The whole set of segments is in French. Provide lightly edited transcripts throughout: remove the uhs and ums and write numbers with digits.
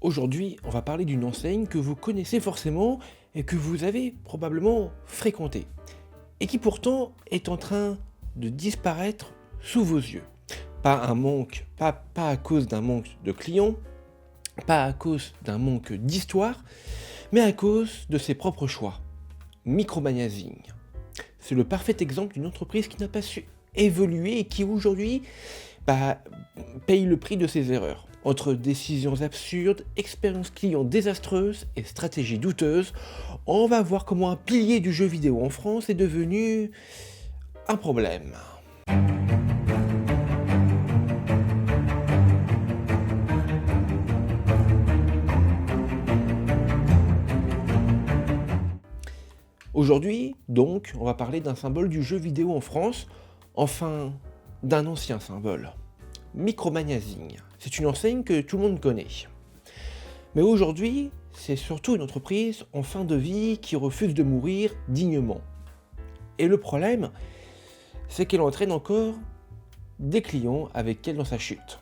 Aujourd'hui, on va parler d'une enseigne que vous connaissez forcément et que vous avez probablement fréquentée, et qui pourtant est en train de disparaître sous vos yeux. Pas à cause d'un manque de clients, pas à cause d'un manque d'histoire, mais à cause de ses propres choix. Micromagazine. C'est le parfait exemple d'une entreprise qui n'a pas su évoluer et qui aujourd'hui bah, paye le prix de ses erreurs. Entre décisions absurdes, expériences clients désastreuses et stratégies douteuses, on va voir comment un pilier du jeu vidéo en France est devenu un problème. Aujourd'hui, donc, on va parler d'un symbole du jeu vidéo en France, enfin, d'un ancien symbole. Micromagazine. C'est une enseigne que tout le monde connaît. Mais aujourd'hui, c'est surtout une entreprise en fin de vie qui refuse de mourir dignement. Et le problème, c'est qu'elle entraîne encore des clients avec elle dans sa chute.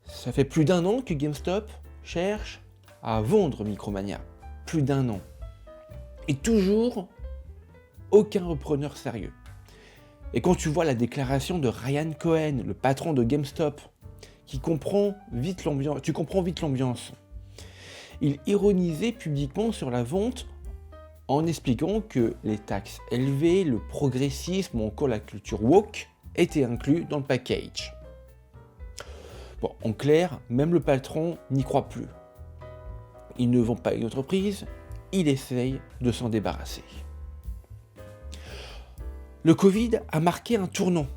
Ça fait plus d'1 an que GameStop cherche à vendre Micromania. Plus d'1 an. Et toujours aucun repreneur sérieux. Et quand tu vois la déclaration de Ryan Cohen, le patron de GameStop, tu comprends vite l'ambiance. Il ironisait publiquement sur la vente en expliquant que les taxes élevées, le progressisme ou encore la culture woke étaient inclus dans le package. Bon, en clair, même le patron n'y croit plus. Il ne vend pas une entreprise, il essaye de s'en débarrasser. Le Covid a marqué un tournant.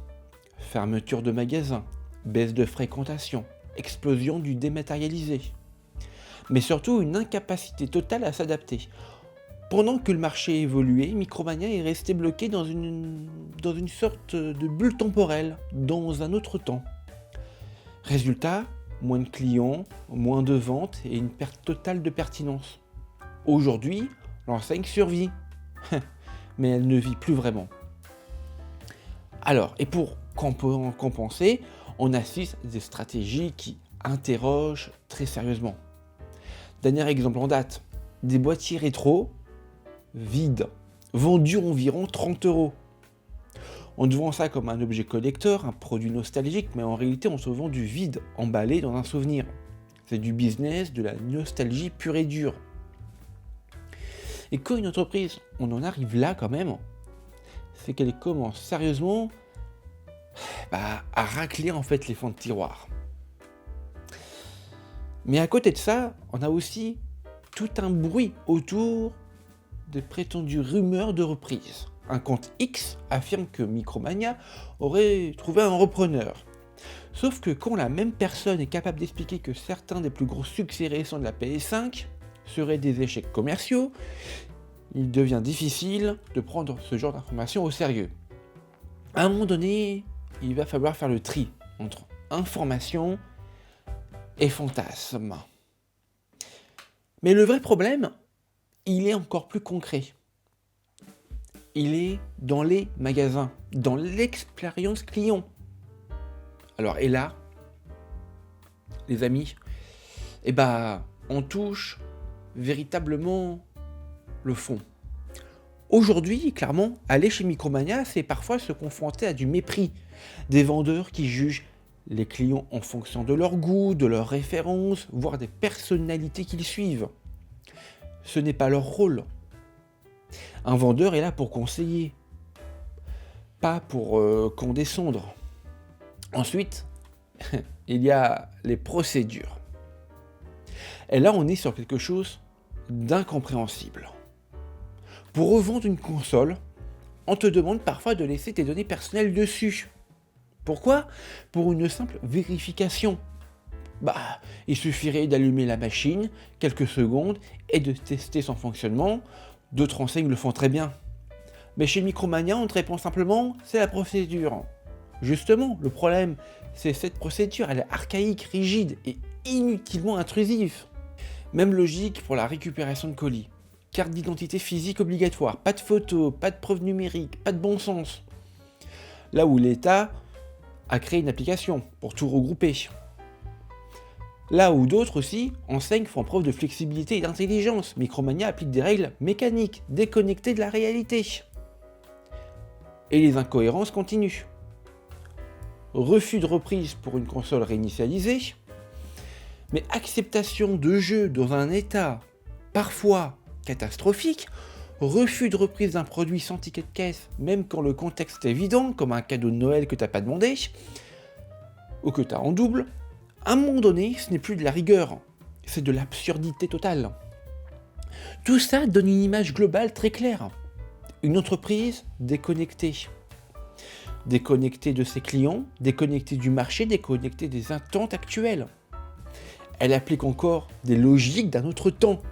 Fermeture de magasins, baisse de fréquentation, explosion du dématérialisé. Mais surtout une incapacité totale à s'adapter. Pendant que le marché évoluait, Micromania est resté bloqué dans une sorte de bulle temporelle, dans un autre temps. Résultat, moins de clients, moins de ventes et une perte totale de pertinence. Aujourd'hui, l'enseigne survit, mais elle ne vit plus vraiment. Alors, et pour compenser, on assiste à des stratégies qui interrogent très sérieusement. Dernier exemple en date, des boîtiers rétro vides, vendus environ 30 €. On te vend ça comme un objet collector, un produit nostalgique, mais en réalité on se vend du vide emballé dans un souvenir. C'est du business, de la nostalgie pure et dure. Et quand une entreprise, on en arrive là quand même, c'est qu'elle commence sérieusement à racler en fait les fonds de tiroir. Mais à côté de ça, on a aussi tout un bruit autour des prétendues rumeurs de reprise. Un compte X affirme que Micromania aurait trouvé un repreneur. Sauf que quand la même personne est capable d'expliquer que certains des plus gros succès récents de la PS5 seraient des échecs commerciaux, il devient difficile de prendre ce genre d'informations au sérieux. À un moment donné, il va falloir faire le tri entre information et fantasme. Mais le vrai problème, il est encore plus concret. Il est dans les magasins, dans l'expérience client. Alors, et là, les amis, on touche véritablement le fond. Aujourd'hui, clairement, aller chez Micromania, c'est parfois se confronter à du mépris. Des vendeurs qui jugent les clients en fonction de leur goût, de leurs références, voire des personnalités qu'ils suivent. Ce n'est pas leur rôle. Un vendeur est là pour conseiller, pas pour condescendre. Ensuite, il y a les procédures. Et là, on est sur quelque chose d'incompréhensible. Pour revendre une console, on te demande parfois de laisser tes données personnelles dessus. Pourquoi ? Pour une simple vérification. Il suffirait d'allumer la machine quelques secondes et de tester son fonctionnement. D'autres enseignes le font très bien. Mais chez Micromania, on te répond simplement, c'est la procédure. Justement, le problème, c'est cette procédure, elle est archaïque, rigide et inutilement intrusive. Même logique pour la récupération de colis. Carte d'identité physique obligatoire, pas de photo, pas de preuve numérique, pas de bon sens. Là où l'État a créé une application pour tout regrouper. Là où d'autres aussi, enseignes font preuve de flexibilité et d'intelligence. Micromania applique des règles mécaniques, déconnectées de la réalité. Et les incohérences continuent. Refus de reprise pour une console réinitialisée, mais acceptation de jeu dans un état parfois catastrophique, refus de reprise d'un produit sans ticket de caisse, même quand le contexte est évident, comme un cadeau de Noël que t'as pas demandé, ou que t'as en double, à un moment donné, ce n'est plus de la rigueur, c'est de l'absurdité totale. Tout ça donne une image globale très claire. Une entreprise déconnectée. Déconnectée de ses clients, déconnectée du marché, déconnectée des attentes actuelles. Elle applique encore des logiques d'un autre temps,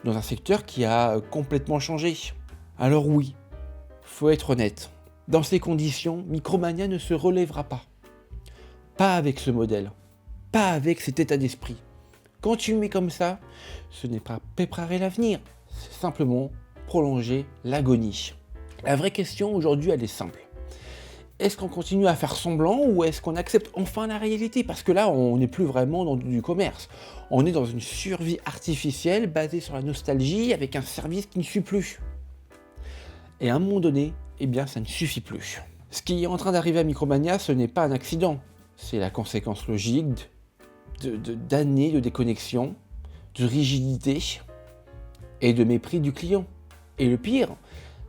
dans un secteur qui a complètement changé. Alors oui, faut être honnête, dans ces conditions, Micromania ne se relèvera pas. Pas avec ce modèle, pas avec cet état d'esprit. Quand tu mets comme ça, ce n'est pas préparer l'avenir, c'est simplement prolonger l'agonie. La vraie question aujourd'hui, elle est simple. Est-ce qu'on continue à faire semblant ou est-ce qu'on accepte enfin la réalité? Parce que là, on n'est plus vraiment dans du commerce. On est dans une survie artificielle basée sur la nostalgie avec un service qui ne suit plus. Et à un moment donné, eh bien, ça ne suffit plus. Ce qui est en train d'arriver à Micromania, ce n'est pas un accident. C'est la conséquence logique d'années de déconnexion, de rigidité et de mépris du client. Et le pire,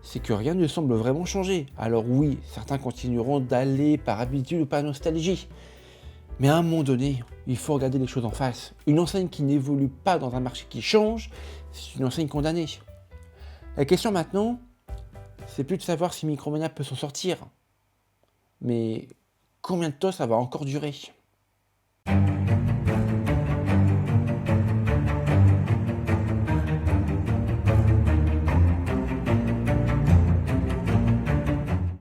c'est que rien ne semble vraiment changer. Alors oui, certains continueront d'aller par habitude ou par nostalgie. Mais à un moment donné, il faut regarder les choses en face. Une enseigne qui n'évolue pas dans un marché qui change, c'est une enseigne condamnée. La question maintenant, c'est plus de savoir si Micromania peut s'en sortir. Mais combien de temps ça va encore durer ?